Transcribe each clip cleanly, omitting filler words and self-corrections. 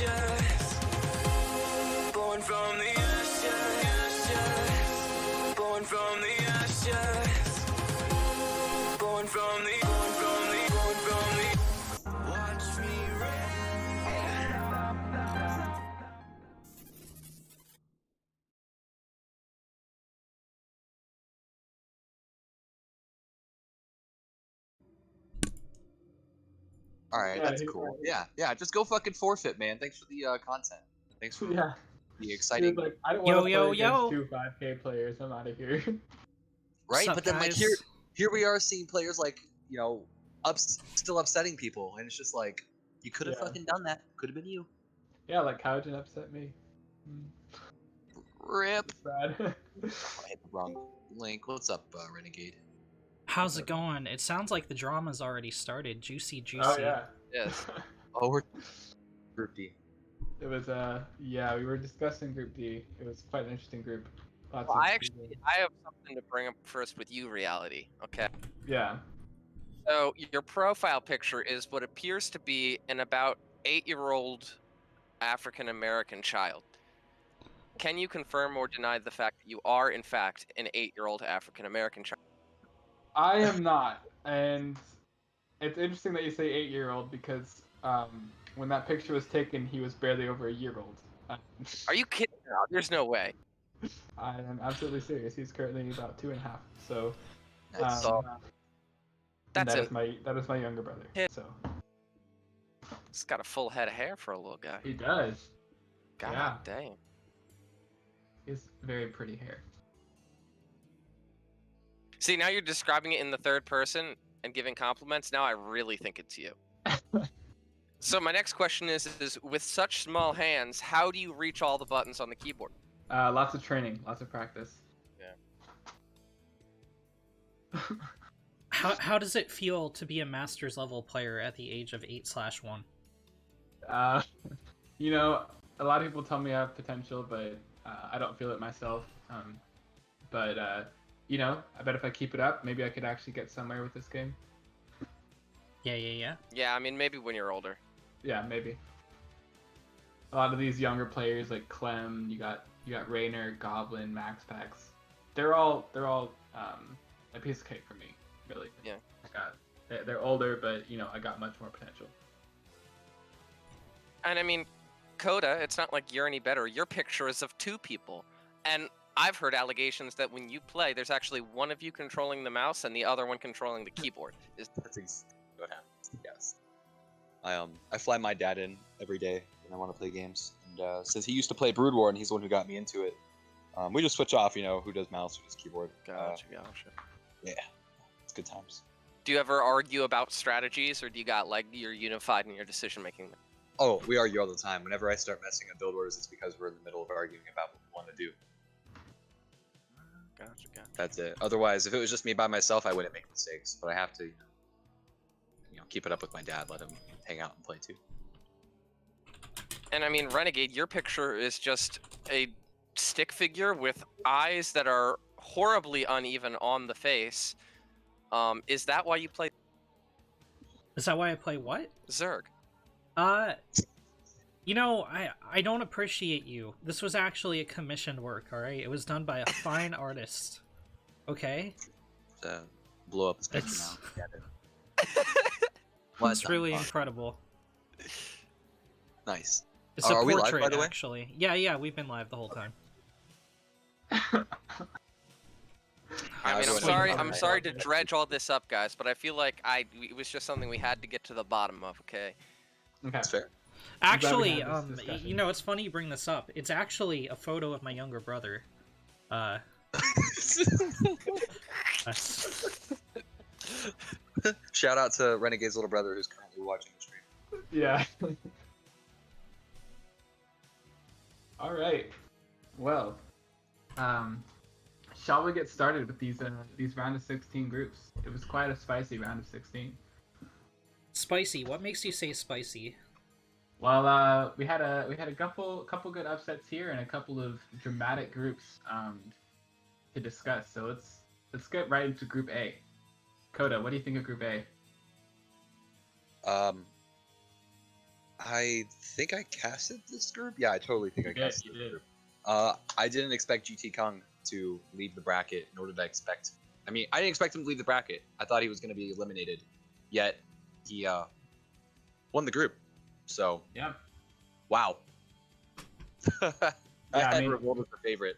ashes, born from the ashes, born from the ashes, born from the, watch me rain. All right, Yeah, that's cool. Yeah, just go fucking forfeit, man. Thanks for the content. Thanks for Yeah. the He exciting, was like, I don't want to Yo, play yo, against two 5K players. I'm out of here. right? Sup, But then like guys? here we are seeing players like still upsetting people, and it's just like you could have Yeah. fucking done that. Could have been you. Yeah, like Kaijin upset me. Rip. It's bad. I hit the wrong link. What's up, Renegade? How's it going? It sounds like the drama's already started. Juicy, juicy. Oh yeah. Yes. Oh, we're Group D. It was yeah, we were discussing Group D. It was quite an interesting group. Lots Well, of I have something to bring up first with you, Reality. Okay. yeah. So your profile picture is what appears to be an about 8-year-old African American child. Can you confirm or deny the fact that you are, in fact, an 8-year-old African American child? I am not, and it's interesting that you say 8-year-old because when that picture was taken, he was barely over a year old. Are you kidding? No, there's no way. I am absolutely serious. He's currently about 2.5. So, Nice. So, and that's that is my younger brother. Kid. So He's got a full head of hair for a little guy. he does. God Yeah. damn. He has very pretty hair. See, now you're describing it in the third person and giving compliments. Now I really think it's you. So my next question is with such small hands, how do you reach all the buttons on the keyboard? Lots of training, lots of practice. Yeah. How does it feel to be a Masters level player at the age of 8/1? You know, a lot of people tell me I have potential, but I don't feel it myself. But you know, I bet if I keep it up, maybe I could actually get somewhere with this game. Yeah. Yeah, I mean, maybe when you're older. Yeah, maybe. A lot of these younger players like Clem, you got Raynor, Goblin, Max Pax. They're all a piece of cake for me, really. Yeah. They're older, but you know, I got much more potential. And I mean, Coda, it's not like you're any better. Your picture is of two people. And I've heard allegations that when you play, there's actually one of you controlling the mouse and the other one controlling the keyboard. That's exactly what happens. Yes. I fly my dad in every day when I want to play games, and since he used to play Brood War and he's the one who got me into it, we just switch off. You know, who does mouse, who does keyboard. Gotcha. Yeah, it's good times. Do you ever argue about strategies, or do you got like you're unified in your decision making? Oh, we argue all the time. Whenever I start messing up build orders, it's because we're in the middle of arguing about what we want to do. Gotcha. That's it. Otherwise, if it was just me by myself, I wouldn't make mistakes. But I have to, keep it up with my dad, let him hang out and play too. And I mean, Renegade, your picture is just a stick figure with eyes that are horribly uneven on the face. Is that why you play Is that why I play what? Zerg? You know, I don't appreciate you. This was actually a commissioned work, alright? It was done by a fine artist. Okay? Blow up this picture It's- now. It's really incredible. Nice. It's a Are we live, portrait, by the way? actually. Yeah, we've been live the whole time. I mean, Everyone- I'm sorry to dredge all this up, guys, but I feel like it was just something we had to get to the bottom of. Okay. Okay. That's fair. Actually, had this discussion. you know, it's funny you bring this up. It's actually a photo of my younger brother. Shout out to Renegade's little brother who's currently watching the stream. Yeah. All right. Well, shall we get started with these round of 16 groups? It was quite a spicy round of 16. Spicy. What makes you say spicy? Well, we had a couple good upsets here and a couple of dramatic groups to discuss. So let's get right into Group A. Coda, what do you think of Group A? I think I casted this group. Yeah, I totally think I Yeah, casted you this did. group. I didn't expect GT Kung to lead the bracket, nor did I expect. I mean, I didn't expect him to lead the bracket. I thought he was going to be eliminated, yet he won the group. So Yeah. wow. I Yeah, I had mean- Revolt as the favorite.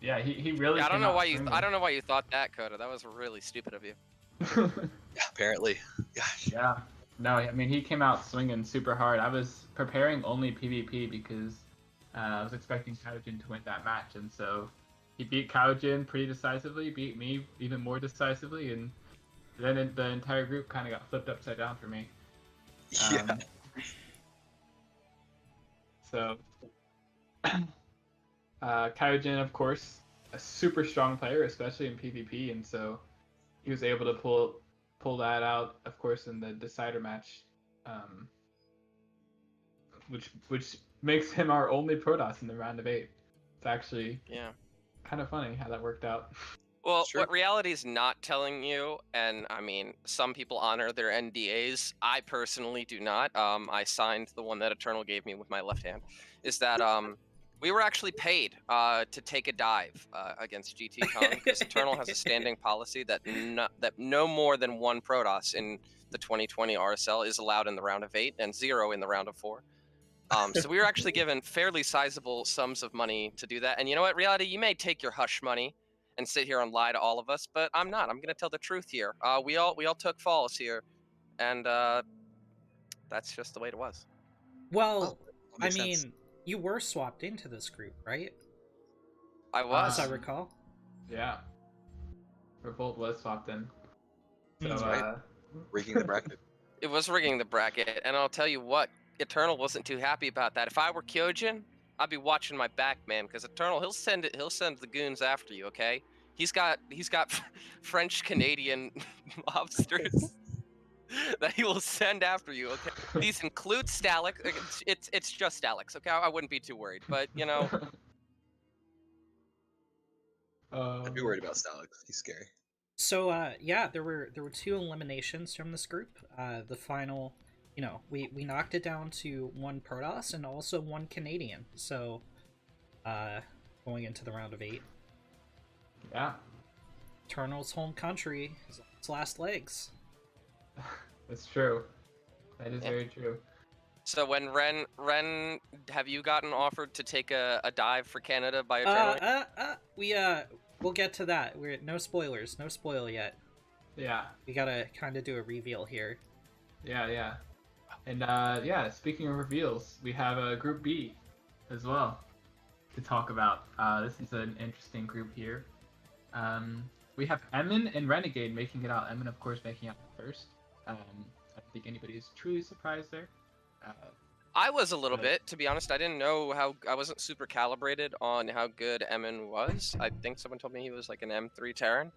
Yeah, he really. Yeah, I don't came know out why you. swinging. I don't know why you thought that, Coda. That was really stupid of you. Yeah, apparently. Gosh. Yeah. No, I mean he came out swinging super hard. I was preparing only PvP because I was expecting Kaojin to win that match, and so he beat Kaojin pretty decisively, beat me even more decisively, and then the entire group kind of got flipped upside down for me. Yeah. So, Kaojin, of course, a super strong player, especially in PvP, and so he was able to pull that out, of course, in the decider match, which makes him our only Protoss in the round of 8. It's actually Yeah. kind of funny how that worked out. Well, Sure. what reality's not telling you, and I mean, some people honor their NDAs. I personally do not. I signed the one that Eternal gave me with my left hand. Is that we were actually paid to take a dive against GT Kong because Eternal has a standing policy that no more than one Protoss in the 2020 RSL is allowed in the round of 8 and 0 in the round of 4. So we were actually given fairly sizable sums of money to do that. And you know what, reality, you may take your hush money and sit here and lie to all of us, but I'm not. I'm gonna tell the truth here. We all took falls here, and that's just the way it was. Well, That I makes sense. mean, you were swapped into this group, right? I was. As I recall. Yeah, Revolt was swapped in. So, That's right. Rigging the bracket. It was rigging the bracket, and I'll tell you what, Eternal wasn't too happy about that. If I were Kyojin, I'd be watching my back, man, because Eternal, he'll send the goons after you. Okay, he's got French Canadian mobsters that he will send after you. Okay, these include Stalix. It's just Stalix. Okay, I wouldn't be too worried, but you know. I'd be worried about Stalix. He's scary. So yeah, there were 2 eliminations from this group. The final, we knocked it down to 1 Protoss and also 1 Canadian. So going into the round of 8. Yeah, Eternal's home country is on its last legs. that's true. That is Yeah. very true. So when Ren, have you gotten offered to take a dive for Canada by Eternal? We'll get to that. We're no spoilers, no spoil yet. Yeah. We gotta kind of do a reveal here. Yeah. And yeah, speaking of reveals, we have a Group B as well to talk about. This is an interesting group here. We have Emin and Renegade making it out. Emin, of course, making out first. I don't think anybody's truly surprised there. I was a little But- bit, to be honest. I didn't know I wasn't super calibrated on how good Emin was. I think someone told me he was like an M3 Terran,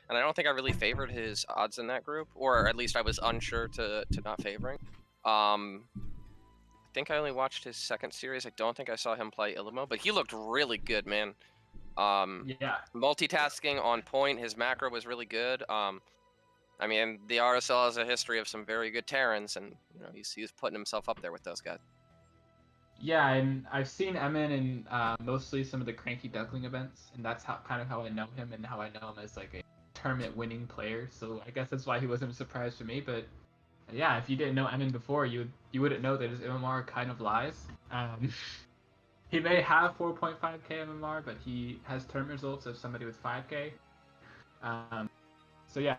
and I don't think I really favored his odds in that group, or at least I was unsure to not favoring. I think I only watched his second series. I don't think I saw him play Illimo, but he looked really good, man. Yeah, Multitasking on point. His macro was really good. I mean, the RSL has a history of some very good Terrans, and he's putting himself up there with those guys. yeah, and I've seen Emin in mostly some of the Cranky Duckling events, and that's kind of how I know him, and how I know him as like a tournament-winning player. So I guess that's why he wasn't a surprise to me. But yeah, if you didn't know Emin before, you wouldn't know that his MMR kind of lies. He may have 4.5k MMR, but he has tournament results of somebody with 5k. So yeah,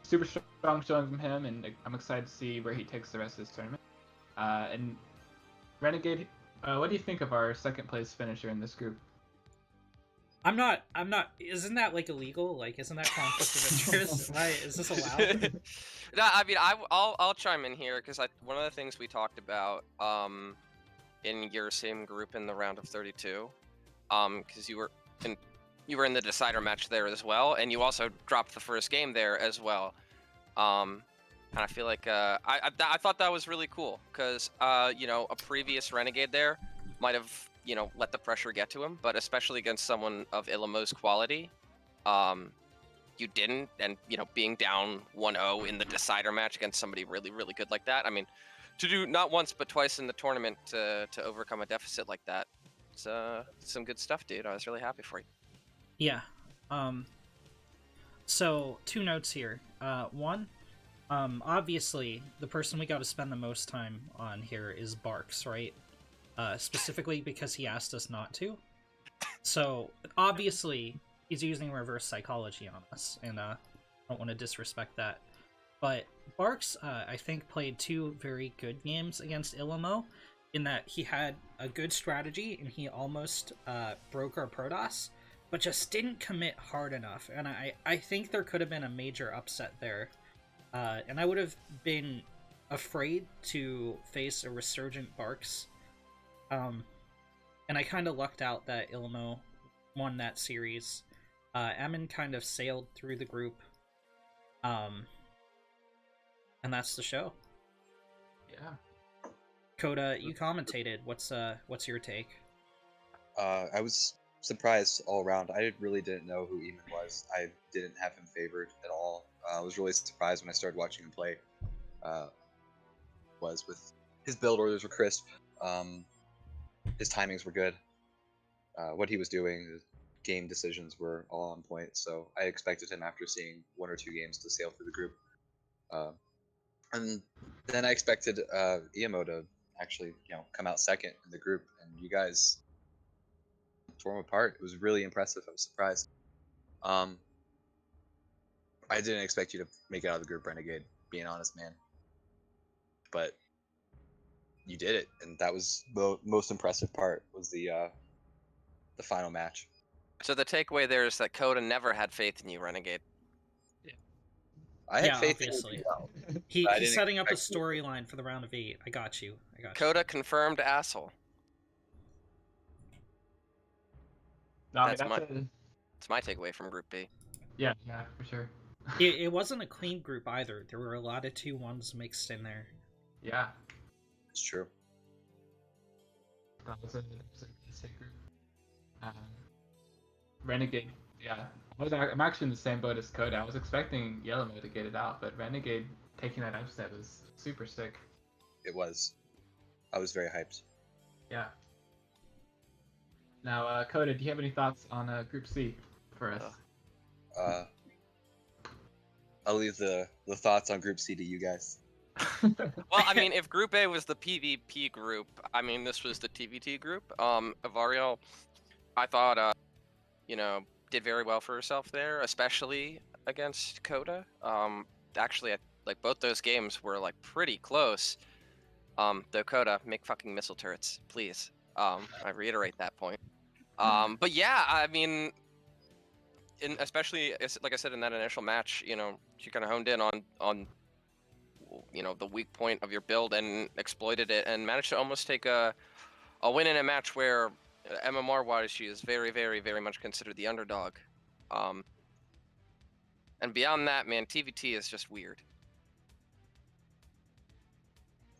super strong showing from him, and I'm excited to see where he takes the rest of this tournament. And Renegade, what do you think of our second place finisher in this group? I'm not. Isn't that like illegal? Like, isn't that conflict of interest? Is this allowed? No, I mean, I'll chime in here because one of the things we talked about in your same group in the round of 32, because you were in the decider match there as well, and you also dropped the first game there as well. And I feel like I thought that was really cool because a previous Renegade there might have let the pressure get to him, but especially against someone of Illimo's quality, you didn't, and being down 1-0 in the decider match against somebody really, really good like that. I mean, to do not once but twice in the tournament to overcome a deficit like that. It's some good stuff, dude. I was really happy for you. Yeah. So 2 notes here. One, obviously the person we got to spend the most time on here is Barks, right? Specifically because he asked us not to. So obviously he's using reverse psychology on us, and I don't want to disrespect that. But Barks, I think, played 2 very good games against Ilimo, in that he had a good strategy and he almost broke our Protoss, but just didn't commit hard enough. And I think there could have been a major upset there. And I would have been afraid to face a resurgent Barks. And I kind of lucked out that Ilimo won that series. Emin kind of sailed through the group. And that's the show. Yeah. Coda, you commentated. What's your take? I was surprised all around. I really didn't know who Eamon was. I didn't have him favored at all. I was really surprised when I started watching him play. Was with his build orders were crisp. His timings were good. What he was doing, the game decisions were all on point. So I expected him, after seeing 1 or 2 games, to sail through the group. And then I expected EMO to actually, come out second in the group, and you guys tore him apart. It was really impressive. I was surprised. I didn't expect you to make it out of the group, Renegade, being honest, man. But you did it, and that was the most impressive part, was the final match. So the takeaway there is that Coda never had faith in you, Renegade. I had faith obviously. in you. Well. He's I didn't setting up a expect you. storyline for the round of 8. I got you. Coda confirmed asshole. No, That's my takeaway from Group B. Yeah, for sure. It wasn't a clean group either. There were a lot of 2-1s mixed in there. Yeah. It's true. That was a sick group. Renegade, yeah. I'm actually in the same boat as Coda. I was expecting Yellowmo to get it out, but Renegade taking that upset was super sick. It was. I was very hyped. Yeah. Now, Coda, do you have any thoughts on Group C for us? I'll leave the thoughts on Group C to you guys. Well, I mean, if Group A was the PvP group, I mean, this was the TVT group. Avariel, I thought, did very well for herself there, especially against Coda. Actually, like both those games were like pretty close. Though Coda, make fucking missile turrets, please. I reiterate that point. But yeah, I mean, especially like I said in that initial match, she kind of honed in on the weak point of your build and exploited it and managed to almost take a win in a match where MMR wise she is very, very, very much considered the underdog. And beyond that, man, TVT is just weird.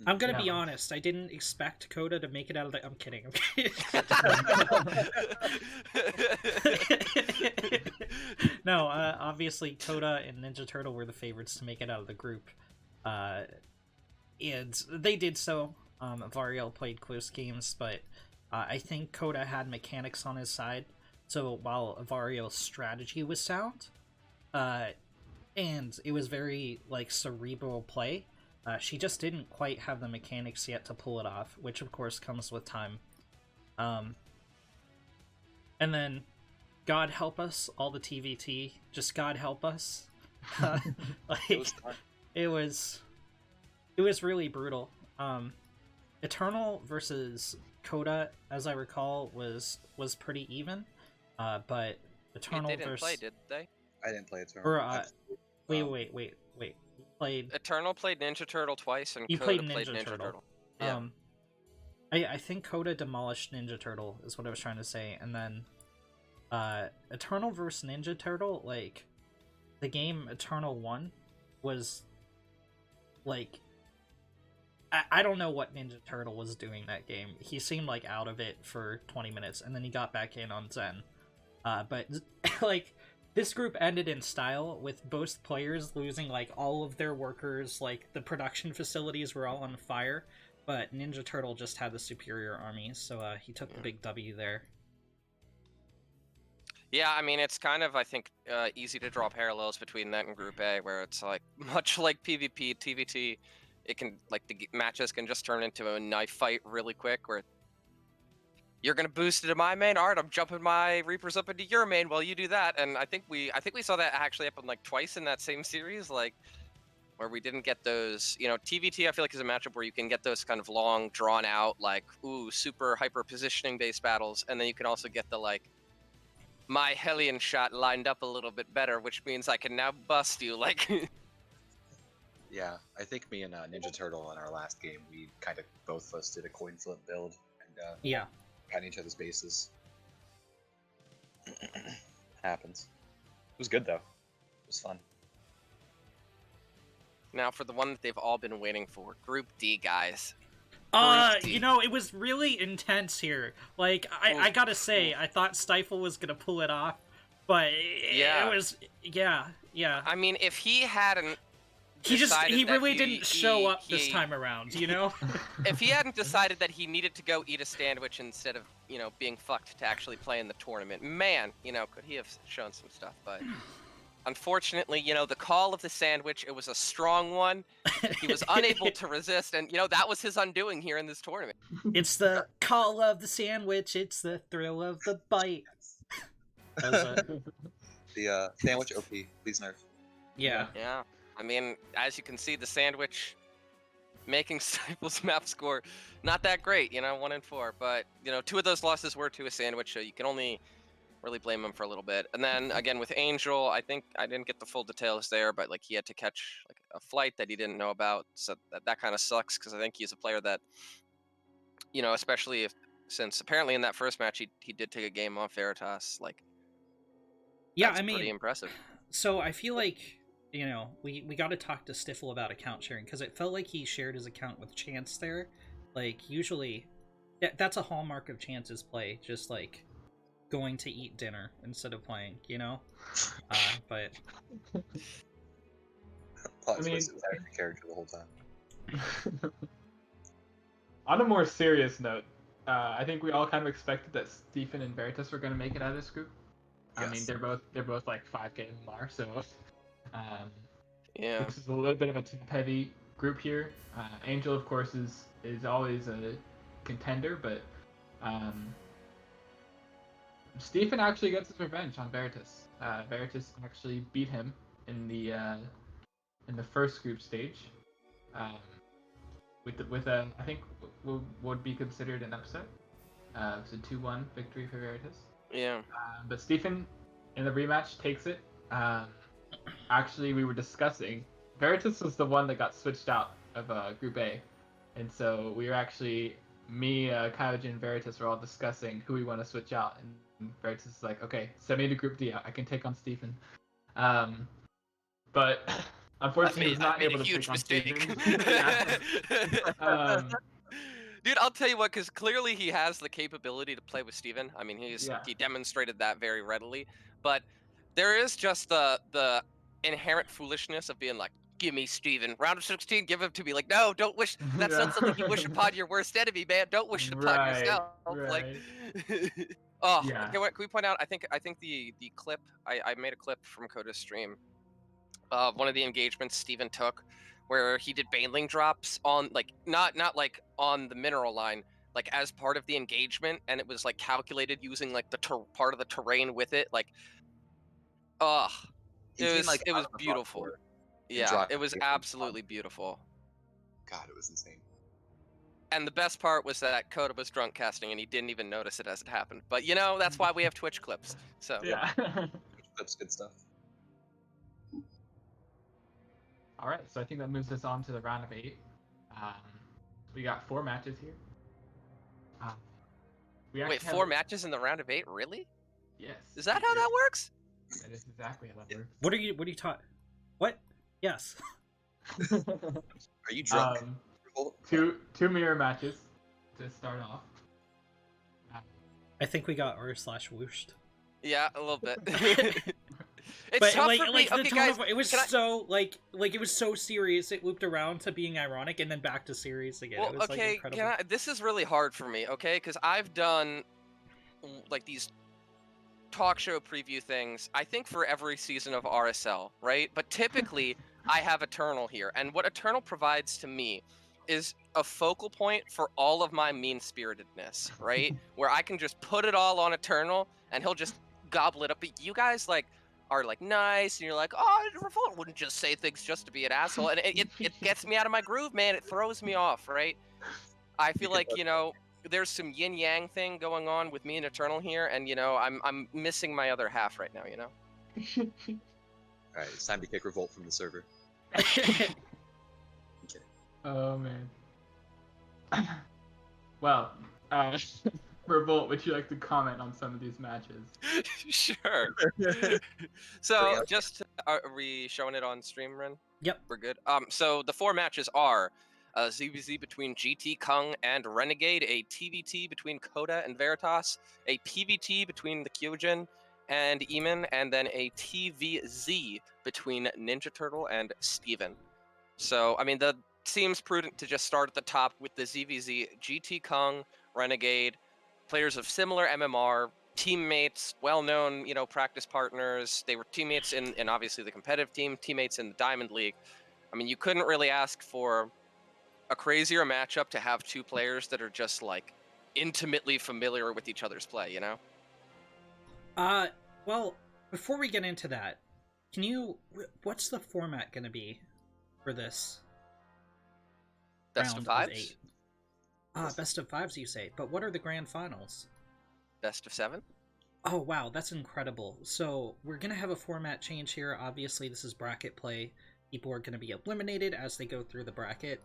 I'm gonna be honest. I didn't expect Coda to make it out of the. I'm kidding. No, obviously Coda and Ninja Turtle were the favorites to make it out of the group, and they did so. Variel played close games, but I think Coda had mechanics on his side. So while Variel's strategy was sound, and it was very cerebral play. She just didn't quite have the mechanics yet to pull it off, which of course comes with time. And then, God help us, all the TVT, just God help us. It was really brutal. Eternal versus Coda, as I recall, was pretty even. But Eternal They didn't versus play, did they? I didn't play Eternal. Wait. Played Eternal played Ninja Turtle twice, and You Coda played played Ninja Ninja Turtle. Yeah. I think Coda demolished Ninja Turtle is what I was trying to say, and then Eternal versus Ninja Turtle, the game Eternal 1 was I don't know what Ninja Turtle was doing that game. He seemed out of it for 20 minutes, and then he got back in on Zen. But this group ended in style with both players losing like all of their workers, like the production facilities were all on fire, but Ninja Turtle just had the superior army, so he took the big W there. Yeah, I mean, it's kind of, I think, easy to draw parallels between that and Group A, where it's like, much like PvP, TvT, it can, like, the matches can just turn into a knife fight really quick, where you're gonna boost into my main, alright, I'm jumping my Reapers up into your main while you do that, and I think we saw that actually happen, like, twice in that same series, like, where we didn't get those, you know, TvT I feel like is a matchup where you can get those kind of long, drawn out, like, ooh, super hyper positioning based battles, and then you can also get the, like, my Hellion shot lined up a little bit better, which means I can now bust you. Like, Yeah, I think me and Ninja Turtle in our last game, we kind of both of us did a coin flip build and Yeah. got each other's bases. Happens. It was good though. It was fun. now for the one that they've all been waiting for, Group D, guys. You know, it was really intense here. Like, I gotta say, I thought Stifle was gonna pull it off, but Yeah. it was, yeah. I mean, if he hadn't, He decided that really didn't show up this time around, you know? if he hadn't decided that he needed to go eat a sandwich instead of, you know, being fucked to actually play in the tournament, man, you know, could he have shown some stuff? But unfortunately, you know, the call of the sandwich, it was a strong one. He was unable to resist, and, you know, that was his undoing here in this tournament. It's the call of the sandwich, it's the thrill of the bite. That was The sandwich OP, please nerf. yeah. Yeah. I mean, as you can see, the sandwich making Stifle's map score not that great, you know, 1 and 4. But, you know, 2 of those losses were to a sandwich, so you can only really blame him for a little bit. And then again with Angel, I think I didn't get the full details there, but like he had to catch like a flight that he didn't know about, so that kind of sucks because I think he's a player that, you know, especially since apparently in that first match he did take a game off Veritas, like Yeah, that's I mean, pretty impressive. So I feel like, you know, we got to talk to Stifle about account sharing, because it felt like he shared his account with Chance there. Like, usually, that's a hallmark of Chance's play, just like going to eat dinner instead of playing, you know? But Plot I mean- twist, it was actually character the whole time. On a more serious note, I think we all kind of expected that Stephen and Veritas were going to make it out of this group. I mean, Yes. they're both like 5K MMR, so Yeah. this is a little bit of a top-heavy group here. Angel, of course, is always a contender, but Stephen actually gets his revenge on Veritas. Veritas actually beat him in the first group stage, with a I think would be considered an upset. It's a 2-1 victory for Veritas. Yeah. But Stephen in the rematch takes it. Actually, we were discussing. Veritas was the one that got switched out of Group A, and so we were actually me, Kaiji, and Veritas were all discussing who we want to switch out. And Veritas is like, "Okay, send me to Group D. I can take on Stephen." But unfortunately, he was not able to take on Stephen. Yeah. Dude, I'll tell you what, because clearly he has the capability to play with Steven. I mean, he demonstrated that very readily. But there is just the inherent foolishness of being like, give me Steven. Round of 16, give him to me. Like, no, don't wish. That's not something you wish upon your worst enemy, man. Don't wish it upon yourself. Like, oh, Yeah. okay, what, can we point out? I think the clip, I made a clip from Coda's stream of one of the engagements Steven took, where he did baneling drops on, like, not like on the mineral line, like as part of the engagement, and it was like calculated using like the part of the terrain with it, like, it was beautiful. Yeah, it was absolutely beautiful. God, it was insane. And the best part was that Coda was drunk casting and he didn't even notice it as it happened. But you know, that's why we have Twitch clips. So Yeah. That's good stuff. All right, so I think that moves us on to the round of 8. We got 4 matches here. We wait, actually 4 matches in the round of 8? Really? Yes. Is that how that works? That is exactly how that works. what are you talking? What? Yes. Are you drunk? Two mirror matches to start off. I think we got r/whooshed. Yeah, a little bit. It's But tough like, for me. like the Okay, tone guys, of it was can I- so like it was so serious. It looped around to being ironic and then back to serious again. Well, it was like okay, incredible. this is really hard for me, okay? Because I've done like these talk show preview things, I think for every season of RSL, right? But typically, I have Eternal here, and what Eternal provides to me is a focal point for all of my mean-spiritedness, right? Where I can just put it all on Eternal, and he'll just gobble it up. But you guys like are like nice, and you're like, oh, Revolt wouldn't just say things just to be an asshole, and it gets me out of my groove, man. It throws me off, right? I feel like, you know, there's some yin yang thing going on with me and Eternal here, and you know, I'm missing my other half right now, you know. All right, it's time to kick Revolt from the server. Oh man. Well, Revolt, would you like to comment on some of these matches? Sure. So, just are we showing it on stream, Ren? Yep. We're good. So the 4 matches are a ZVZ between GT Kung and Renegade, a TVT between Coda and Veritas, a PVT between the Kyojin and Eamon, and then a TVZ between Ninja Turtle and Steven. So, I mean, the seems prudent to just start at the top with the ZVZ, GT Kung, Renegade, players of similar MMR, teammates, well-known, you know, practice partners. They were teammates in obviously the competitive team, teammates in the Diamond League. I mean, you couldn't really ask for a crazier matchup to have 2 players that are just like intimately familiar with each other's play, you know? Well, before we get into that, what's the format gonna be for this Best round of 5s? 8? Best of 5s, you say? But what are the grand finals? Best of 7? Oh wow, that's incredible. So we're gonna have a format change here. Obviously, this is bracket play. People are gonna be eliminated as they go through the bracket,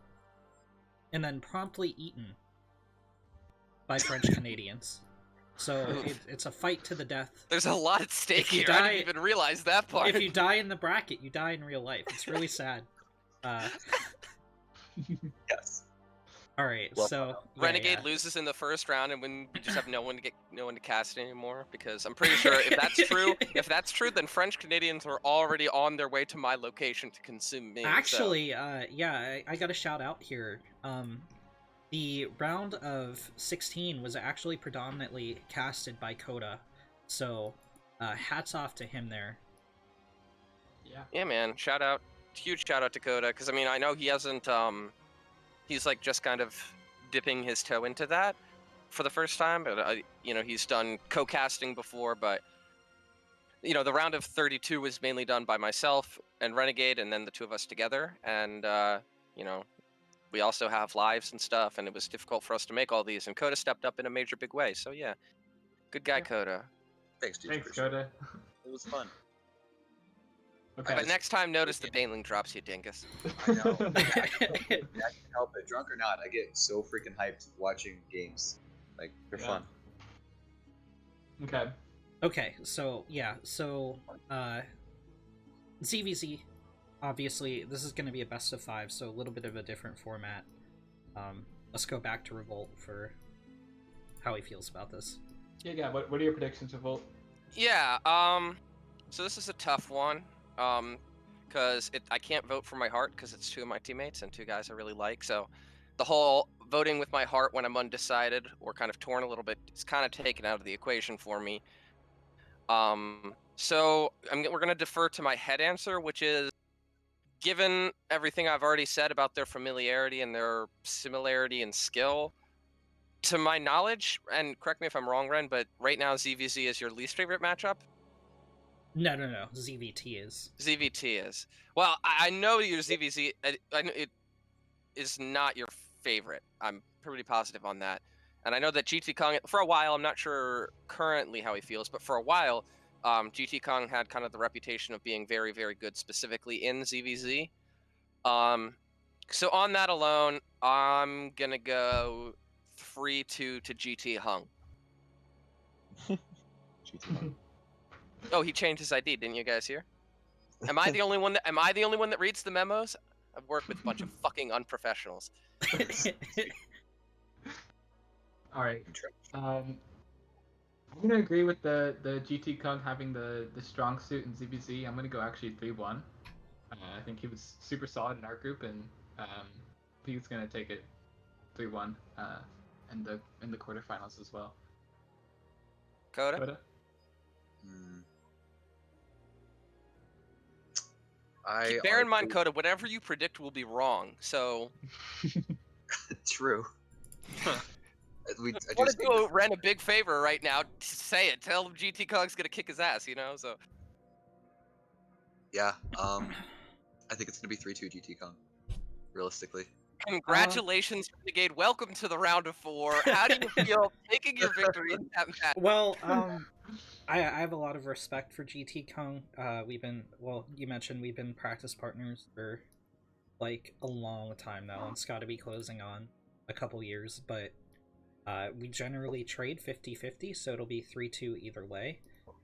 and then promptly eaten by French Canadians. So it's a fight to the death. There's a lot at stake If you here. I die- didn't even realize that part. If you die in the bracket, you die in real life. It's really sad. Yes. All right, Well, so Renegade loses in the first round, and when we just have no one to cast anymore, because I'm pretty sure if that's true, then French Canadians were already on their way to my location to consume me. Actually, I got a shout out here. The round of 16 was actually predominantly casted by Coda, so hats off to him there. Yeah, man, huge shout out to Coda, because I mean, I know he hasn't he's like just kind of dipping his toe into that for the first time, but you know, he's done co-casting before, but you know, the round of 32 was mainly done by myself and Renegade, and then the 2 of us together, and you know, we also have lives and stuff, and it was difficult for us to make all these, and Coda stepped up in a major big way. So yeah, good guy, Yeah. Coda. Thanks, dude. thanks, Appreciate it. Coda. It was fun. Okay. But next time, notice the Baneling drops, you dingus. I know. I can't help it. Drunk or not, I get so freaking hyped watching games. Like, they're Yeah. fun. Okay. Okay, so ZVZ, obviously this is going to be a best of 5, so a little bit of a different format. Let's go back to Revolt for how he feels about this. Yeah. What are your predictions, Revolt? Yeah. So this is a tough one. Because I can't vote for my heart because it's 2 of my teammates and 2 guys I really like. So the whole voting with my heart when I'm undecided or kind of torn a little bit is kind of taken out of the equation for me. So we're going to defer to my head answer, which is, given everything I've already said about their familiarity and their similarity in skill, to my knowledge, and correct me if I'm wrong, Ren, but right now ZVZ is your least favorite matchup? No, ZVT is. ZVT is. Well, I know your ZVZ, I know it is not your favorite. I'm pretty positive on that. And I know that GT Kong, for a while, I'm not sure currently how he feels, but for a while, GT Kong had kind of the reputation of being very, very good, specifically in ZVZ. So on that alone, I'm going to go 3-2 to GT Hung. GT. Oh, he changed his ID, didn't you guys hear? Am I the only one that reads the memos? I've worked with a bunch of fucking unprofessionals. All right. I'm gonna agree with the GT Kong having the strong suit in ZBZ. I'm gonna go actually 3-1. I think he was super solid in our group, and he's gonna take it 3-1 in the quarterfinals as well. Coda? Coda? Hmm. Bear in mind, Coda, whatever you predict will be wrong. So True. I I do want speak to do Ren a big favor right now. Say it. Tell him GT Kong's gonna kick his ass. You know. So Yeah. I think it's gonna be 3-2 GT Kong. Realistically. congratulations, Renegade. Welcome to the round of 4. How do you feel taking your victory in that match? Well, I have a lot of respect for GT Kong. You mentioned we've been practice partners for like a long time now, and it's got to be closing on a couple years, but we generally trade 50-50, so it'll be 3-2 either way.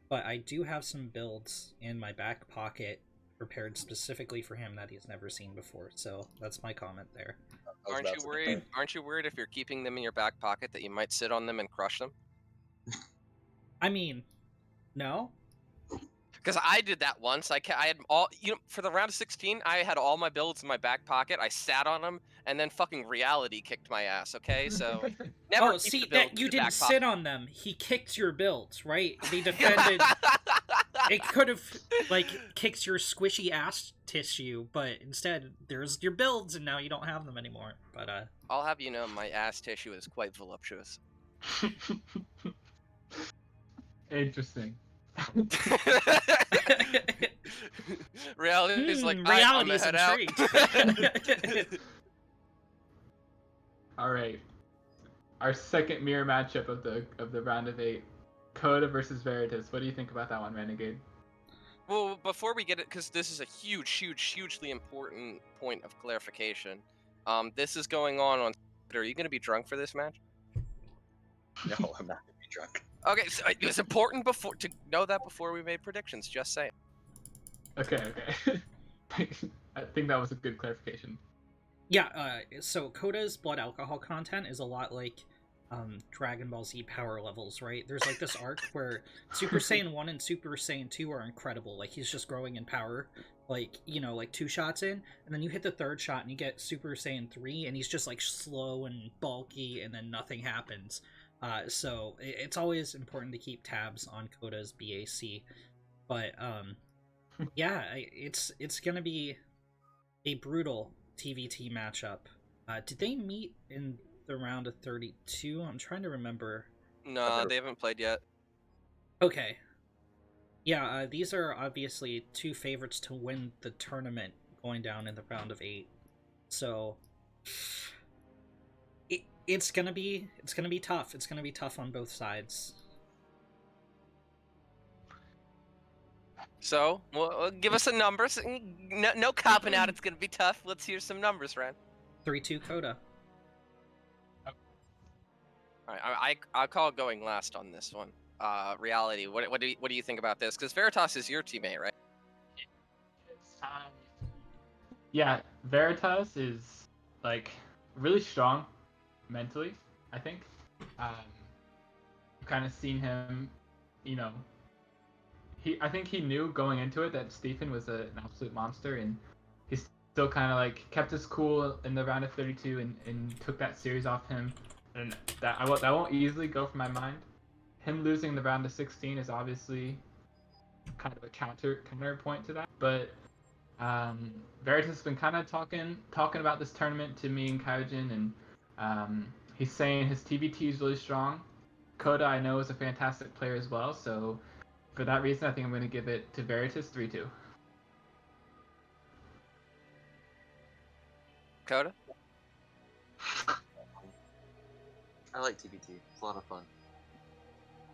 But I do have some builds in my back pocket prepared specifically for him that he's never seen before, so that's my comment there. Aren't you worried? Aren't you worried if you're keeping them in your back pocket that you might sit on them and crush them? I mean, no. Because I did that once. I had all, for the round of 16, I had all my builds in my back pocket. I sat on them, and then fucking reality kicked my ass. Okay, so never. Oh, keep see the builds that you in the didn't back sit on them. He kicked your builds, right? They defended. It could have like kicked your squishy ass tissue, but instead there's your builds, and now you don't have them anymore. But I'll have you know, my ass tissue is quite voluptuous. Interesting. Reality is like, reality I'm is head out. intrigued. All right, our second mirror matchup of the round of 8, Coda versus Veritas. What do you think about that one, Renegade? Well, before we get it, because this is a hugely important point of clarification. This is going on. Are you going to be drunk for this match? No, I'm not gonna be drunk. Okay, so it was important to know that before we made predictions. Just saying. Okay. I think that was a good clarification. Yeah, so Coda's blood alcohol content is a lot like Dragon Ball Z power levels, right? There's like this arc where Super Saiyan 1 and Super Saiyan 2 are incredible. Like he's just growing in power, like, like 2 shots in, and then you hit the 3rd shot and you get Super Saiyan 3 and he's just like slow and bulky and then nothing happens. So it's always important to keep tabs on Coda's BAC. But yeah, it's gonna be a brutal TVT matchup. Did they meet in the round of 32? I'm trying to remember. No, they haven't played yet. Okay. Yeah, these are obviously 2 favorites to win the tournament going down in the round of 8. So it's gonna be tough. It's gonna be tough on both sides. So, well, give us some numbers. No copping out. It's gonna be tough. Let's hear some numbers, Ren. 3-2 Coda. All right, I'll call going last on this one. Reality. What do you think about this? Because Veritas is your teammate, right? Yeah, Veritas is like really strong mentally, I think. Kind of seen him, I think he knew going into it that Stephen was an absolute monster, and he still kind of like kept his cool in the round of 32 and took that series off him, and that won't easily go from my mind. Him losing the round of 16 is obviously kind of a counterpoint to that, but Veritas has been kind of talking about this tournament to me and Kyojin, and he's saying his TBT is really strong. Coda, I know, is a fantastic player as well, so for that reason, I think I'm going to give it to Veritas 3-2. Coda? I like TBT. It's a lot of fun.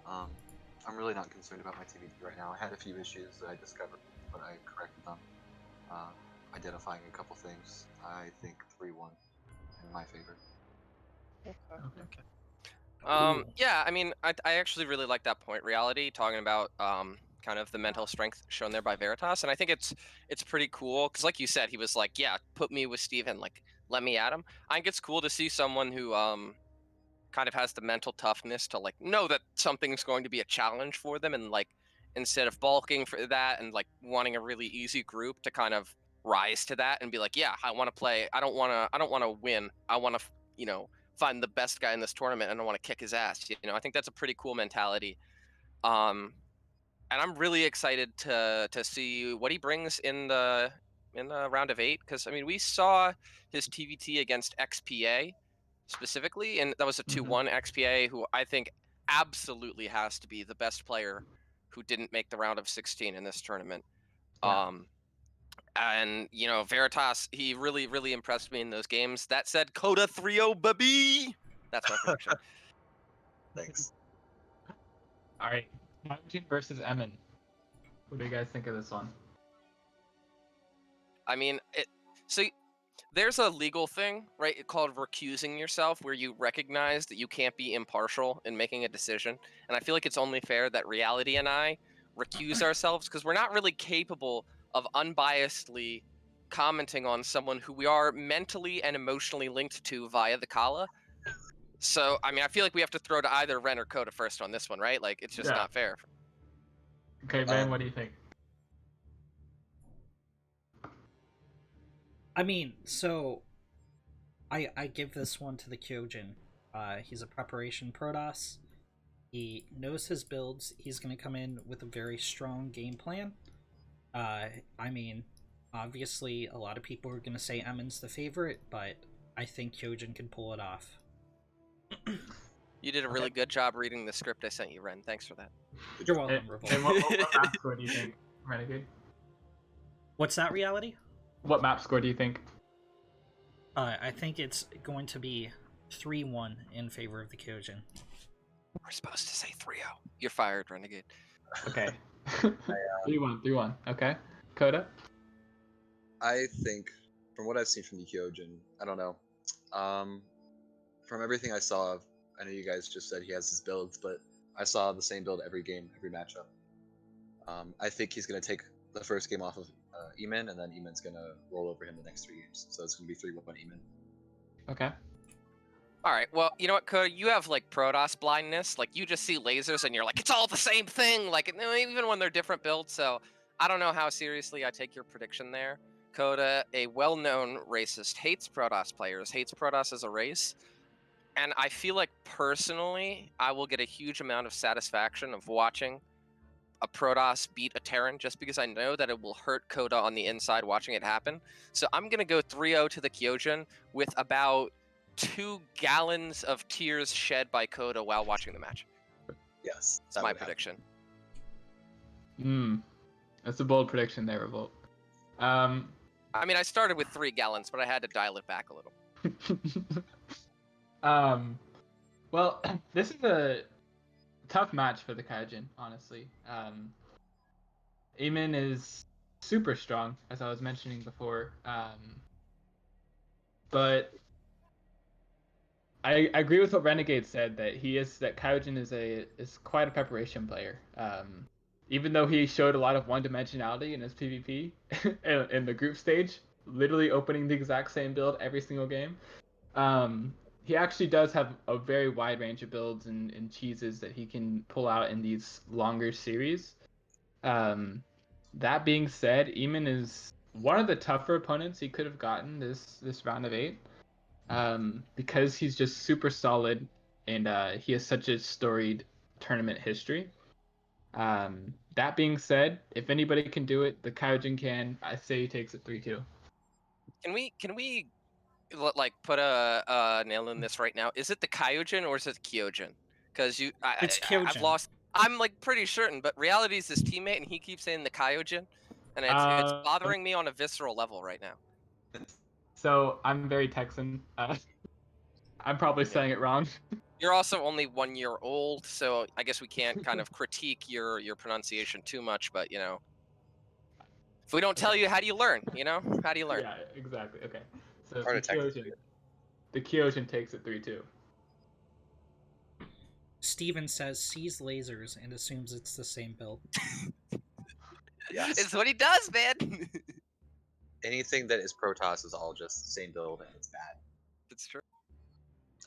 I'm really not concerned about my TBT right now. I had a few issues that I discovered, but I corrected them. Identifying a couple things. I think 3-1 in my favor. Okay. Yeah, I mean, I actually really like that point. Reality, talking about kind of the mental strength shown there by Veritas, and I think it's pretty cool because, like you said, he was like, yeah, put me with Steven, like let me at him. I think it's cool to see someone who kind of has the mental toughness to like know that something's going to be a challenge for them, and like instead of balking for that and like wanting a really easy group, to kind of rise to that and be like, yeah, I want to play. I don't want to win. I want to, find the best guy in this tournament and I want to kick his ass. I think that's a pretty cool mentality. And I'm really excited to see what he brings in the round of 8, because I mean we saw his TVT against XPA specifically, and that was a 2-1 XPA, who I think absolutely has to be the best player who didn't make the round of 16 in this tournament. Yeah. And Veritas, he really really impressed me in those games. That said, Coda 3-0 baby. That's my prediction. Thanks. All right, Hyojin versus Emin. What do you guys think of this one? I mean, so there's a legal thing, right, called recusing yourself, where you recognize that you can't be impartial in making a decision. And I feel like it's only fair that Reality and I recuse ourselves, because we're not really capable of unbiasedly commenting on someone who we are mentally and emotionally linked to via the Kala. So, I mean, I feel like we have to throw to either Ren or Coda first on this one, right? Like, it's just not fair. Okay, man, what do you think? I mean, so I give this one to the Kyojin. He's a preparation Protoss. He knows his builds. He's going to come in with a very strong game plan. I mean, obviously, a lot of people are going to say Emin's the favorite, but I think Kyojin can pull it off. You did a really good job reading the script I sent you, Ren. Thanks for that. You're welcome, Revolt. And what map score do you think, Renegade? What's that, Reality? What map score do you think? I think it's going to be 3-1 in favor of the Kyojin. We're supposed to say 3-0. You're fired, Renegade. Okay. 3-1. Okay. Coda? I think, from what I've seen from the Kyojin, I don't know. From everything I saw, I know you guys just said he has his builds, but I saw the same build every game, every matchup. I think he's going to take the first game off of Eamon, and then Eamon's going to roll over him the next 3 games. So it's going to be 3-1 Eamon. Okay. All right. Well, you know what, Coda? You have like Protoss blindness. Like you just see lasers and you're like, it's all the same thing. Like even when they're different builds. So I don't know how seriously I take your prediction there. Coda, a well-known racist, hates Protoss players, hates Protoss as a race. And I feel like personally, I will get a huge amount of satisfaction of watching a Protoss beat a Terran, just because I know that it will hurt Coda on the inside watching it happen. So I'm going to go 3-0 to the Kyojin with about 2 gallons of tears shed by Coda while watching the match. Yes. That's my prediction. That's a bold prediction there, Revolt. I mean, I started with 3 gallons, but I had to dial it back a little. Well, this is a tough match for the Kyojin, honestly. Eamon is super strong, as I was mentioning before. But I agree with what Renegade said, that Kyojin is quite a preparation player. Even though he showed a lot of one-dimensionality in his PvP in the group stage, literally opening the exact same build every single game. He actually does have a very wide range of builds and cheeses that he can pull out in these longer series. That being said, Eamon is one of the tougher opponents he could have gotten this round of 8, because he's just super solid and he has such a storied tournament history. That being said, if anybody can do it, the Kyojin can. I say he takes it 3-2. Can we like put a nail in this right now? Is it the Kyojin or is it the Kyojin? Because It's I've Kyojin. lost. I'm like pretty certain, but Reality is his teammate, and he keeps saying the Kyojin, and it's bothering me on a visceral level right now. So I'm very Texan. I'm probably saying it wrong. You're also only 1 year old, so I guess we can't kind of critique your pronunciation too much. But if we don't tell you, how do you learn? How do you learn? Yeah, exactly. Okay. So Part of the Kyojin takes it 3-2. Steven says sees lasers and assumes it's the same build. Yes. It's what he does, man. Anything that is Protoss is all just the same build, and it's bad. It's true.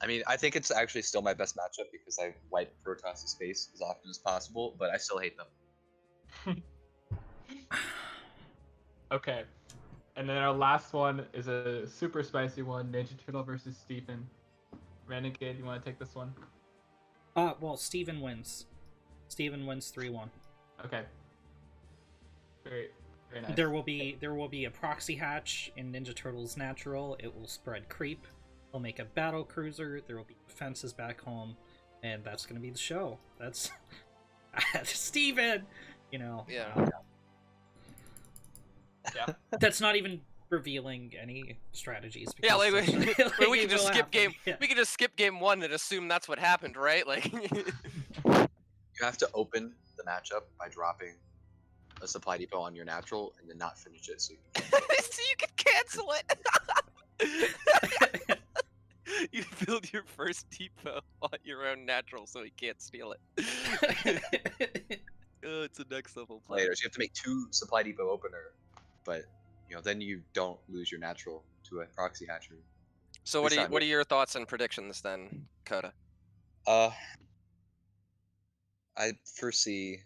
I mean, I think it's actually still my best matchup because I wipe Protoss's face as often as possible, but I still hate them. Okay. And then our last one is a super spicy one, Ninja Turtle versus Stephen. Renegade, you want to take this one? Well, Steven wins. Steven wins 3-1. Okay. Very, very nice. There will be a proxy hatch in Ninja Turtles Natural. It will spread creep. They'll make a battle cruiser. There will be defenses back home, and that's gonna be the show. That's Steven! You know. Yeah. Yeah. That's not even revealing any strategies. Yeah, because like, that's- we it can just will skip happen. game. Yeah. We can just skip game 1 and assume that's what happened, right? Like, You have to open the matchup by dropping a supply depot on your natural and then not finish it. So you can so you can cancel it. You build your first depot on your own natural, so he can't steal it. Oh, it's a next level play. later. So you have to make 2 supply depot opener, but then you don't lose your natural to a proxy hatchery. So what are your thoughts and predictions then, Coda? I foresee.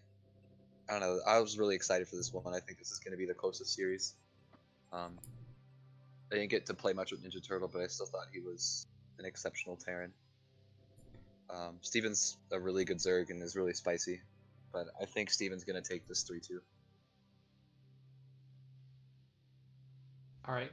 I don't know. I was really excited for this one. I think this is going to be the closest series. I didn't get to play much with Ninja Turtle, but I still thought he was an exceptional Terran. Steven's a really good Zerg and is really spicy, but I think Steven's going to take this 3-2. All right.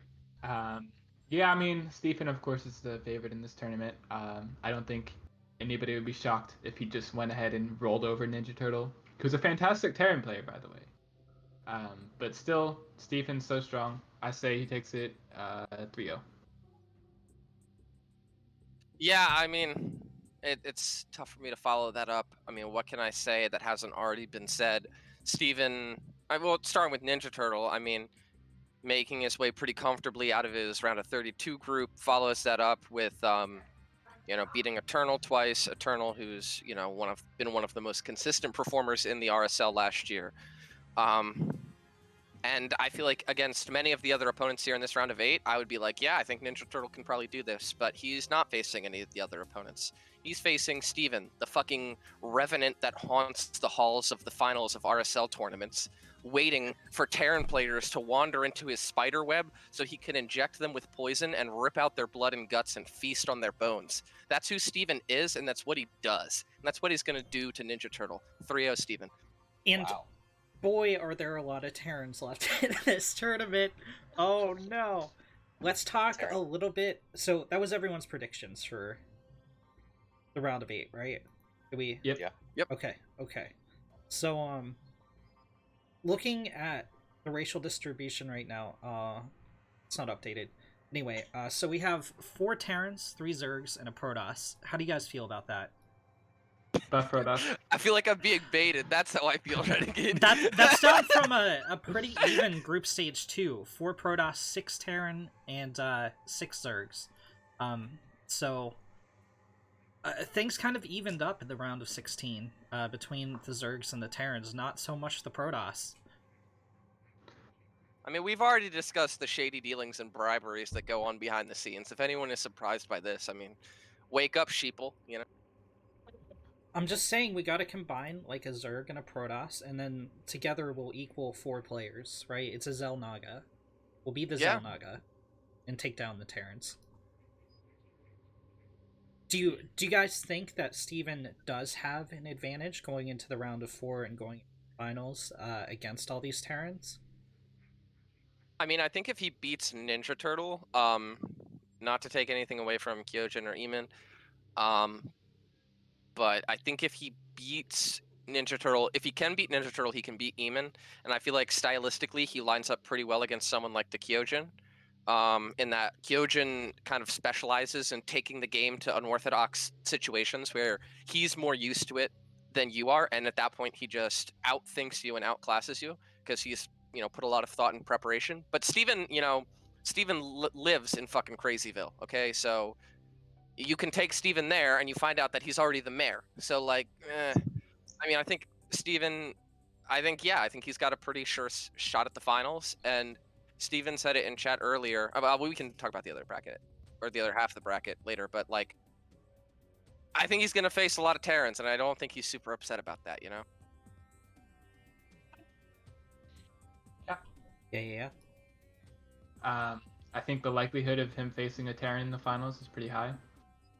Yeah, I mean, Stephen, of course, is the favorite in this tournament. I don't think anybody would be shocked if he just went ahead and rolled over Ninja Turtle, who's a fantastic Terran player, by the way. But still, Stephen's so strong. I say he takes it 3-0. Yeah, I mean, it's tough for me to follow that up. I mean, what can I say that hasn't already been said? Steven, well, starting with Ninja Turtle, I mean, making his way pretty comfortably out of his round of 32 group, follows that up with, beating Eternal twice. Eternal, who's, been one of the most consistent performers in the RSL last year. And I feel like against many of the other opponents here in this round of 8, I would be like, yeah, I think Ninja Turtle can probably do this, but he's not facing any of the other opponents. He's facing Steven, the fucking revenant that haunts the halls of the finals of RSL tournaments, waiting for Terran players to wander into his spider web so he can inject them with poison and rip out their blood and guts and feast on their bones. That's who Steven is, and that's what he does. And that's what he's going to do to Ninja Turtle. 3-0 Steven. And Wow. boy, are there a lot of Terrans left in this tournament. Oh no. Let's talk a little bit. So that was everyone's predictions for the round of 8, right? Did we? Yep. Yeah. Yep. Okay. So looking at the racial distribution right now, it's not updated. Anyway, so we have 4 Terrans, 3 Zergs, and a Protoss. How do you guys feel about that? Buff Protoss. I feel like I'm being baited. That's how I feel, Renegade. That's down from a pretty even group stage 2. 4 Protoss, 6 Terran, and 6 Zergs. So things kind of evened up in the round of 16 between the Zergs and the Terrans, not so much the Protoss. I mean, we've already discussed the shady dealings and briberies that go on behind the scenes. If anyone is surprised by this, I mean, wake up, sheeple, I'm just saying we gotta combine like a Zerg and a Protoss, and then together we'll equal 4 players, right? It's a Xel'Naga. We'll be the Yeah. Xel'Naga and take down the Terrans. Do you guys think that Steven does have an advantage going into the round of 4 and going into finals against all these Terrans? I mean, I think if he beats Ninja Turtle, not to take anything away from Kyojin or Eamon, but I think if he beats Ninja Turtle, if he can beat Ninja Turtle, he can beat Eamon, and I feel like stylistically he lines up pretty well against someone like the Kyojin, in that Kyojin kind of specializes in taking the game to unorthodox situations where he's more used to it than you are, and at that point he just outthinks you and outclasses you because he's put a lot of thought and preparation. But Steven, lives in fucking Crazyville, okay? So you can take Steven there and you find out that he's already the mayor. So I mean, I think Steven, I think he's got a pretty sure shot at the finals. And Steven said it in chat earlier. We can talk about the other bracket or the other half of the bracket later, but I think he's gonna face a lot of Terrans, and I don't think he's super upset about that. Yeah. I think the likelihood of him facing a Terran in the finals is pretty high.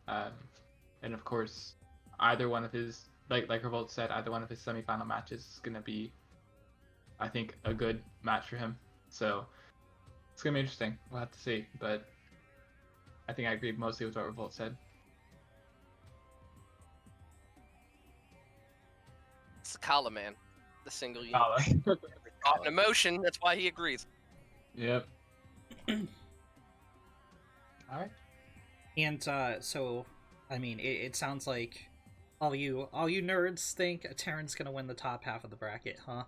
And of course, either one of his, like Revolt said, either one of his semifinal matches is gonna be, I think, a good match for him. So it's gonna be interesting. We'll have to see, but I think I agree mostly with what Revolt said. It's Kala, man, the single unit. Kala. Caught in emotion. That's why he agrees. Yep. All right. And so, I mean, it sounds like all you nerds think a Terran's gonna win the top half of the bracket, huh?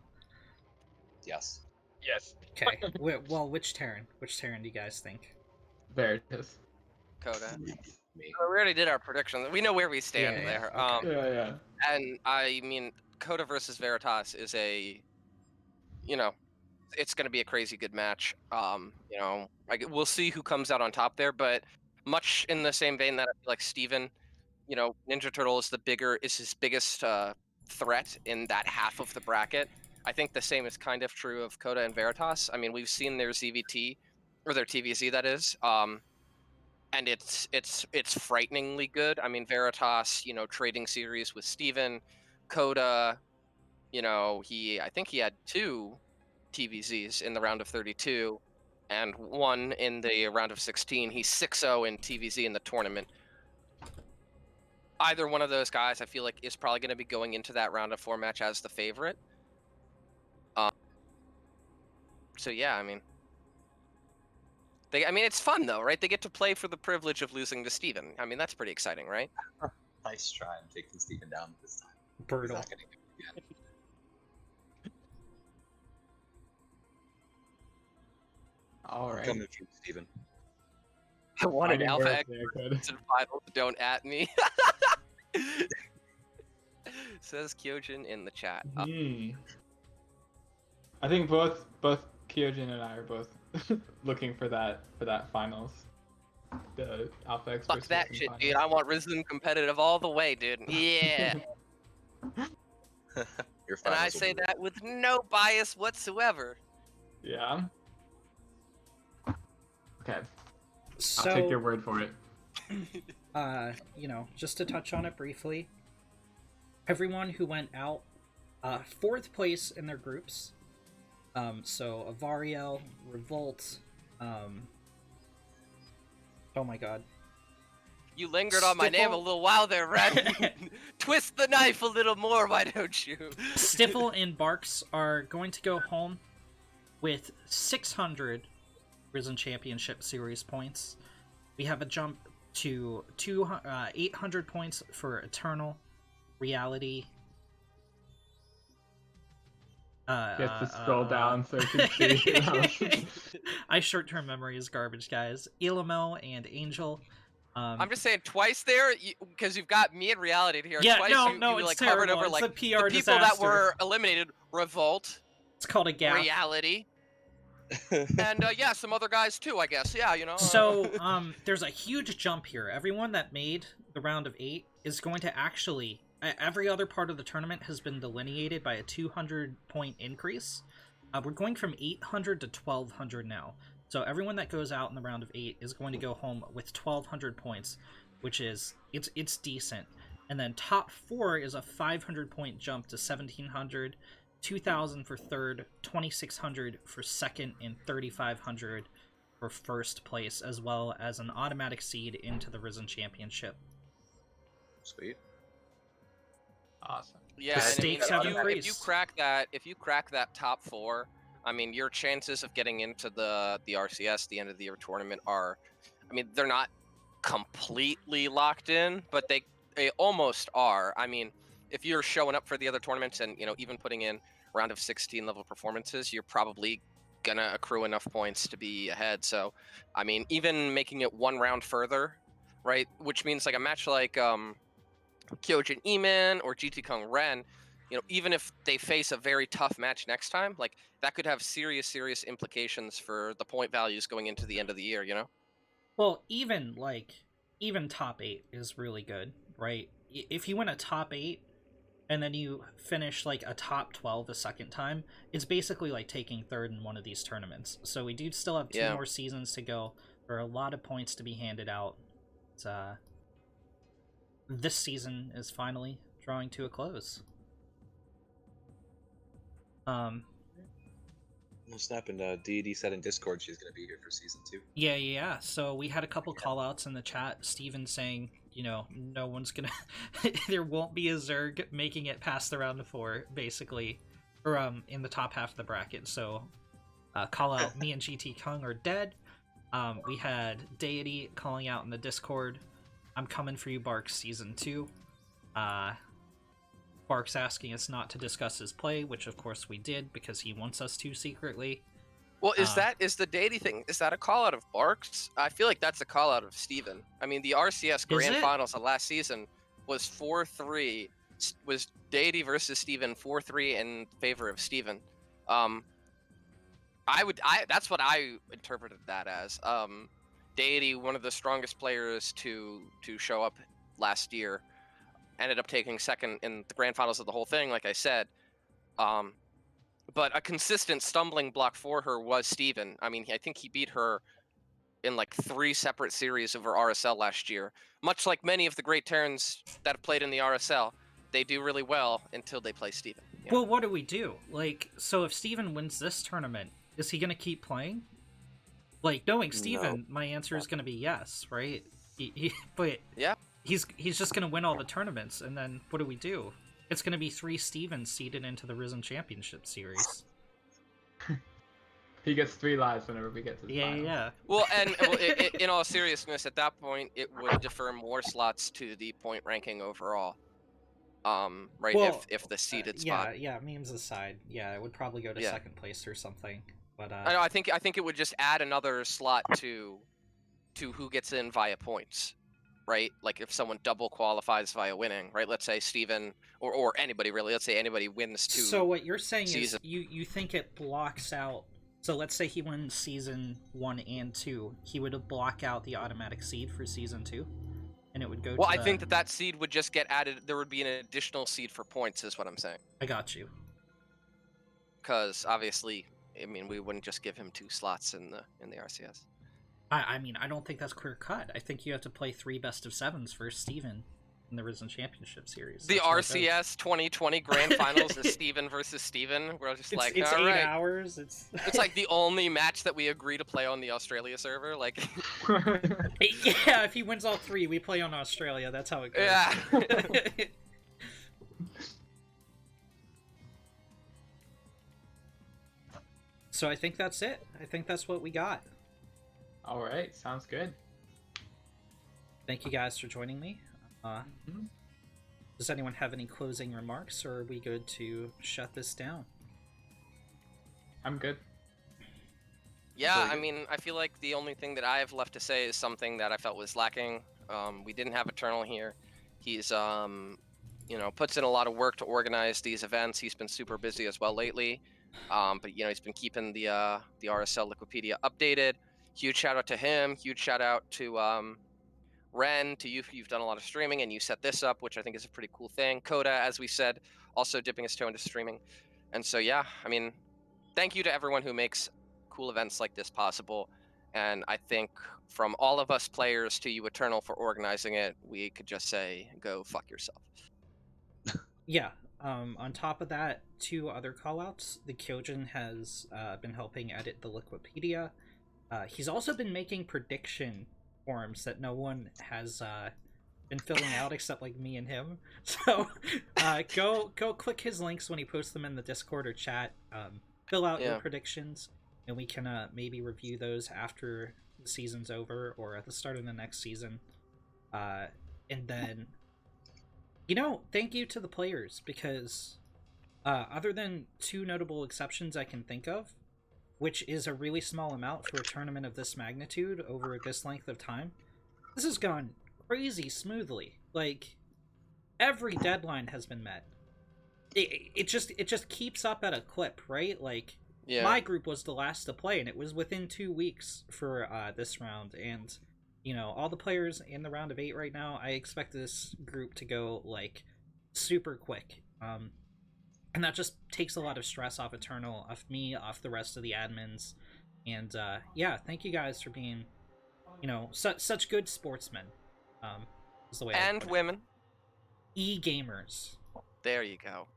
Yes. Yes. Okay. Well, which Terran? Which Terran do you guys think? Veritas. Coda. Me. We already did our predictions. We know where we stand Yeah, there. okay. Yeah. And I mean, Coda versus Veritas is it's going to be a crazy good match. We'll see who comes out on top there, but much in the same vein that I feel like Steven, Ninja Turtle is his biggest threat in that half of the bracket. I think the same is kind of true of Coda and Veritas. I mean, we've seen their ZVT, or their TVZ, that is. And it's frighteningly good. I mean, Veritas, trading series with Steven, Coda, I think he had 2 TVZs in the round of 32 and 1 in the round of 16. He's 6-0 in TVZ in the tournament. Either one of those guys, I feel like, is probably going to be going into that round of 4 match as the favorite. So yeah, I mean, it's fun though, right? They get to play for the privilege of losing to Steven. I mean, that's pretty exciting, right? Nice try. I'm taking Steven down this time. He's Brutal. not gonna get it again. All right. Coming to you, Steven. I wanted Fighting Alpha words X there, Coda. in finals. Don't at me. Says Kyojin in the chat. I think both Kyojin and I are both looking for that finals. The Alpha X Fuck versus that Risen shit, finals. dude. I want Risen competitive all the way, dude. Yeah. Your And I finals will say be- that with no bias whatsoever. Yeah. Okay. So, I'll take your word for it. just to touch on it briefly, everyone who went out, 4th place in their groups. So Avariel, Revolt, oh my god. You lingered on my name a little while there, Red. Twist the knife a little more, why don't you? Stifle and Barks are going to go home with 600 Risen Championship Series points. We have a jump to 800 points for Eternal, Reality. You have to scroll down so you can see. I short-term memory is garbage, guys. Elamel and Angel. I'm just saying twice there, because you've got me and Reality here. Yeah, twice no, you it's like terrible. covered over It's like a PR the people that disaster. were eliminated. Revolt, It's called a gap. Reality, and some other guys too, I guess. Yeah, So, there's a huge jump here. Everyone that made the round of 8 is going to actually... Every other part of the tournament has been delineated by a 200-point increase. We're going from 800 to 1,200 now. So everyone that goes out in the round of 8 is going to go home with 1,200 points, which is... It's decent. And then top 4 is a 500-point jump to 1,700, 2,000 for 3rd, 2,600 for 2nd, and 3,500 for 1st place, as well as an automatic seed into the Risen Championship. Sweet. Awesome. Yeah, The and stakes have if you increased. if you crack that top 4, I mean, your chances of getting into the RCS, the end of the year tournament, are, I mean, they're not completely locked in, but they almost are. I mean, if you're showing up for the other tournaments and even putting in round of 16 level performances, you're probably gonna accrue enough points to be ahead. So, I mean, even making it 1 round further, right? Which means like a match like Kyojin Eman or GT Kong Ren, even if they face a very tough match next time, like that could have serious implications for the point values going into the end of the year, Well, even, like, even top 8 is really good, right? If you win a top 8 and then you finish like a top 12 a second time, it's basically like taking third in one of these tournaments. So we do still have 2 more seasons to go. There are a lot of points to be handed out. It's, this season is finally drawing to a close. What's happened? Deity said in Discord she's gonna be here for season 2. Yeah. So we had a couple call-outs in the chat. Steven saying, no one's gonna... there won't be a Zerg making it past the round of 4, basically. Or, in the top half of the bracket. So, call out, me and GT Kung are dead. We had Deity calling out in the Discord, I'm coming for you, Barks, season 2. Barks asking us not to discuss his play, which of course we did because he wants us to secretly. Well, is the Deity thing, is that a call out of Barks? I feel like that's a call out of Steven. I mean, the RCS Grand Finals of last season was 4-3, was Deity versus Steven, 4-3 in favor of Steven. That's what I interpreted that as. Deity, one of the strongest players to show up last year, ended up taking second in the grand finals of the whole thing, like I said. But a consistent stumbling block for her was Steven. I mean, I think he beat her in like 3 separate series over RSL last year. Much like many of the great Terrans that have played in the RSL, they do really well until they play Steven. Yeah. Well, what do we do? Like, so if Steven wins this tournament, is he going to keep playing? Like, knowing Steven, my answer is going to be yes, right? But yeah, he's just going to win all the tournaments, and then what do we do? It's going to be 3 Stevens seeded into the Risen Championship Series. He gets 3 lives whenever we get to the final. Yeah. Well, and in all seriousness, at that point, it would defer more slots to the point ranking overall. Right? Well, if the seeded spot. Yeah. Memes aside, yeah, it would probably go to second place or something. But I know. I think it would just add another slot to who gets in via points, right? Like if someone double qualifies via winning, right? Let's say Steven or anybody really. Let's say anybody wins 2. So what you're saying is you think it blocks out. So let's say he wins season 1 and 2, he would block out the automatic seed for season 2, and it would go. Well, I think that seed would just get added. There would be an additional seed for points, is what I'm saying. I got you. Because obviously, I mean, we wouldn't just give him 2 slots in the RCS. I mean, I don't think that's clear cut. I think you have to play 3 best of 7s for Steven in the Risen Championship Series. The RCS 2020 Grand Finals is Steven versus Steven. We're just it's all 8 right. hours. It's like the only match that we agree to play on the Australia server. Like, yeah, if he wins all 3, we play on Australia. That's how it goes. Yeah. So I think that's it. I think that's what we got. All right, sounds good. Thank you guys for joining me. Does anyone have any closing remarks, or are we good to shut this down? I'm good. Yeah, I mean, I feel like the only thing that I have left to say is something that I felt was lacking. We didn't have Eternal here. He's, puts in a lot of work to organize these events. He's been super busy as well lately. But, he's been keeping the RSL Wikipedia updated. Huge shout out to him. Huge shout out to Ren, to you. You've done a lot of streaming and you set this up, which I think is a pretty cool thing. Coda, as we said, also dipping his toe into streaming. And so, yeah, I mean, thank you to everyone who makes cool events like this possible. And I think from all of us players to you, Eternal, for organizing it, we could just say, go fuck yourself. Yeah. On top of that, 2 other callouts. The Kyojin has been helping edit the Wikipedia. He's also been making prediction forms that no one has been filling out except like me and him. So go click his links when he posts them in the Discord or chat. Fill out your predictions, and we can maybe review those after the season's over or at the start of the next season. And then, thank you to the players, because other than 2 notable exceptions I can think of, which is a really small amount for a tournament of this magnitude over this length of time, this has gone crazy smoothly. Like, every deadline has been met. It just keeps up at a clip, right? Like, my group was the last to play, and it was within 2 weeks for this round, and all the players in the round of 8 right now, I expect this group to go like super quick. And that just takes a lot of stress off Eternal, off me, off the rest of the admins. And yeah, thank you guys for being, such good sportsmen. Is the way I And put it. women. E-gamers. There you go.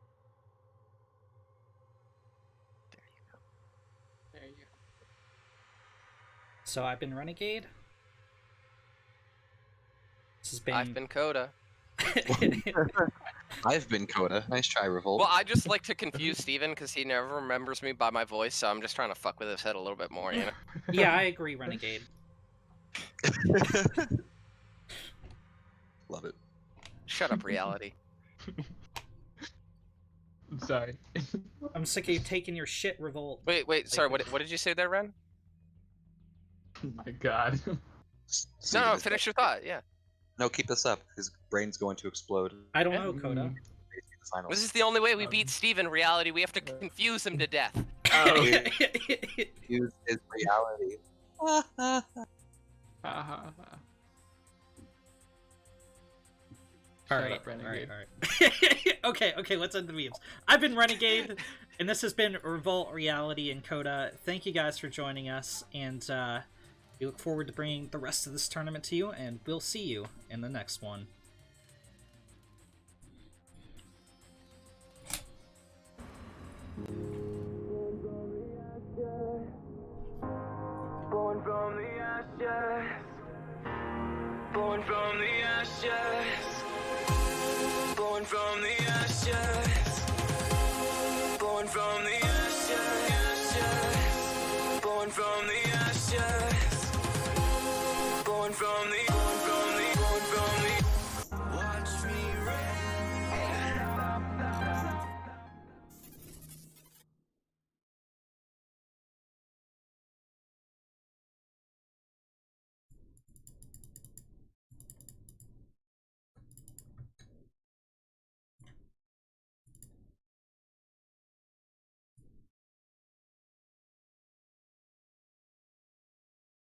There you go. So I've been Renegade. This has been. I've been Coda. I've been Coda. Nice try, Revolt. Well, I just like to confuse Steven because he never remembers me by my voice, so I'm just trying to fuck with his head a little bit more, you know? Yeah, I agree, Renegade. Love it. Shut up, reality. I'm sorry. I'm sick of you taking your shit, Revolt. Wait, sorry, what did you say there, Ren? Oh my god. No, finish your thought, yeah. No, keep this up. His brain's going to explode. I don't know, Coda. Finals. This is the only way we beat Steven, reality. We have to confuse him to death. Oh. Use his reality. Shut up, Renegade. All right. Okay, let's end the memes. I've been Renegade, and this has been Revolt, Reality, and Coda. Thank you guys for joining us, and we look forward to bringing the rest of this tournament to you, and we'll see you in the next one. Born from the ashes. Born from the ashes. Born from the ashes. Born from the ashes. Born from the ashes.